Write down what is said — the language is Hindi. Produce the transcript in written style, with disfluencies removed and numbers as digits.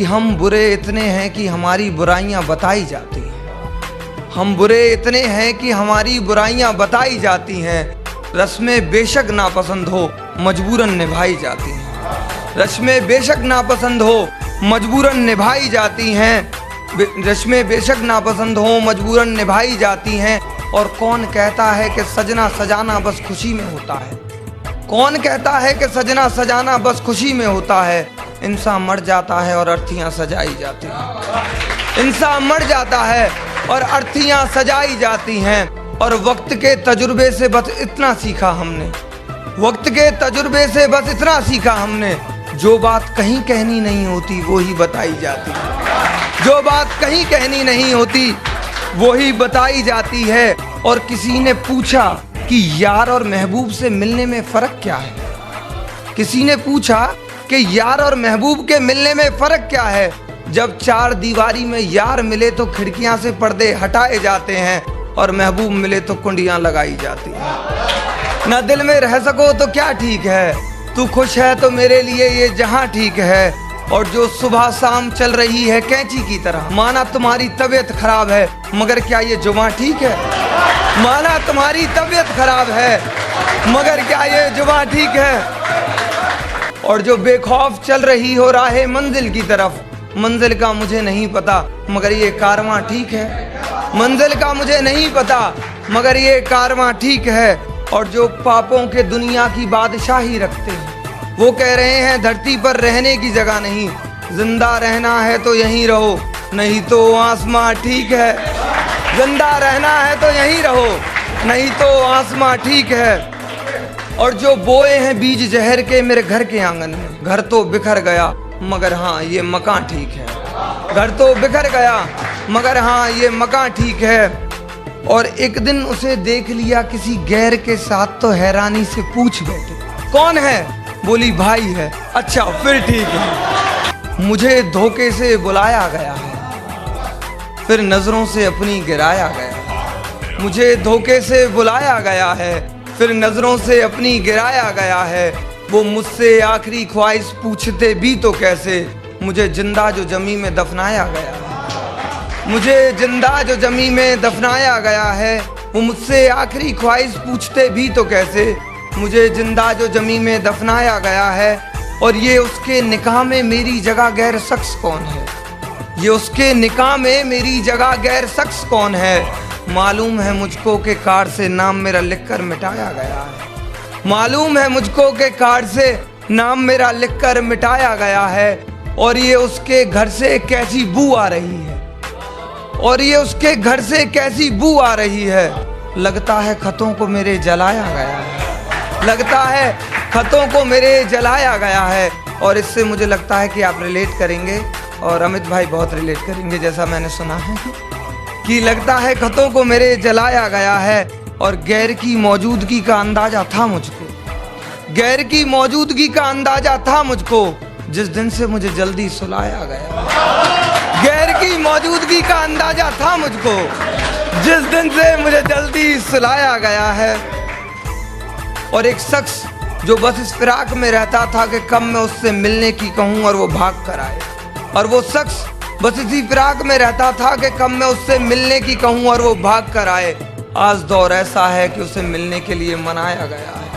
हम बुरे इतने हैं कि हमारी बुराइयां बताई जाती हैं। हम बुरे इतने हैं कि हमारी बुराइयां बताई जाती हैं। रस्में बेशक नापसंद हो मजबूरन निभाई जाती हैं। रस्में बेशक नापसंद हो मजबूरन निभाई जाती हैं। रस्में बेशक नापसंद हो मजबूरन निभाई जाती हैं। और कौन कहता है कि सजना सजाना बस खुशी में होता है। कौन कहता है कि सजना सजाना बस खुशी में होता है। इंसान मर जाता है और अर्थियां सजाई जाती हैं। इंसान मर जाता है और अर्थियां सजाई जाती हैं। और वक्त के तजुर्बे से बस इतना सीखा हमने। वक्त के तजुर्बे से बस इतना सीखा हमने। जो बात कहीं कहनी नहीं होती वो ही बताई जाती है। जो बात कहीं कहनी नहीं होती वो ही बताई जाती है। और किसी ने पूछा कि यार और महबूब से मिलने में फ़र्क क्या है। किसी ने पूछा कि यार और महबूब के मिलने में फ़र्क क्या है। जब चार दीवारी में यार मिले तो खिड़कियां से पर्दे हटाए जाते हैं और महबूब मिले तो कुंडियां लगाई जाती हैं। न दिल में रह सको तो क्या ठीक है। तू खुश है तो मेरे लिए ये जहां ठीक है। और जो सुबह शाम चल रही है कैंची की तरह। माना तुम्हारी तबीयत खराब है मगर क्या ये जुबान ठीक है। माना तुम्हारी तबीयत खराब है मगर क्या ये जुबान ठीक है। और जो बेखौफ चल रही हो राहे मंजिल की तरफ। मंजिल का मुझे नहीं पता मगर ये कारवां ठीक है। मंजिल का मुझे नहीं पता मगर ये कारवां ठीक है। और जो पापों के दुनिया की बादशाही रखते हैं वो कह रहे हैं धरती पर रहने की जगह नहीं। जिंदा रहना है तो यहीं रहो नहीं तो आसमां ठीक है। जिंदा रहना है तो यहीं रहो नहीं तो आसमां ठीक है। और जो बोए हैं बीज जहर के मेरे घर के आंगन में। घर तो बिखर गया मगर हाँ ये मकान ठीक है। घर तो बिखर गया मगर हाँ ये मकान ठीक है। और एक दिन उसे देख लिया किसी गैर के साथ तो हैरानी से पूछ बैठे कौन है। बोली भाई है। अच्छा फिर ठीक है। मुझे धोखे से बुलाया गया है फिर नजरों से अपनी गिराया गया। मुझे धोखे से बुलाया गया है फिर नजरों से अपनी गिराया गया है। वो मुझसे आखिरी ख्वाहिश पूछते भी तो कैसे। मुझे जिंदा जो जमी में दफनाया गया है। मुझे जिंदा जो जमी में दफनाया गया है। वो मुझसे आखिरी ख्वाहिश पूछते भी तो कैसे। मुझे जिंदा जो जमी में दफनाया गया है। और ये उसके निकाह में मेरी जगह गैर शख्स कौन है। ये उसके निकाह में मेरी जगह गैर शख्स कौन है। मालूम है मुझको कि कार्ड से नाम मेरा लिखकर मिटाया गया है। मालूम है मुझको कि कार्ड से नाम मेरा लिखकर मिटाया गया है। और ये उसके घर से कैसी बू आ रही है। और ये उसके घर से कैसी बू आ रही है। लगता है खतों को मेरे जलाया गया है। लगता है खतों को मेरे जलाया गया है। और इससे मुझे लगता है कि आप रिलेट करेंगे और अमित भाई बहुत रिलेट करेंगे जैसा मैंने सुना है कि लगता है खतों को मेरे जलाया गया है। और गैर की मौजूदगी का अंदाजा था मुझको। गैर की मौजूदगी का अंदाजा था मुझको जिस दिन से मुझे जल्दी सुलाया गया। गैर की मौजूदगी का अंदाजा था मुझको जिस दिन से मुझे जल्दी सुलाया गया है। और एक शख्स जो बस इस फिराक में रहता था कि कब मैं उससे मिलने की कहूँ और वो भाग कर आए। और वो शख्स बस इसी फिराक में रहता था कि कब मैं उससे मिलने की कहूँ और वो भाग कर आए। आज दौर ऐसा है कि उसे मिलने के लिए मनाया गया है।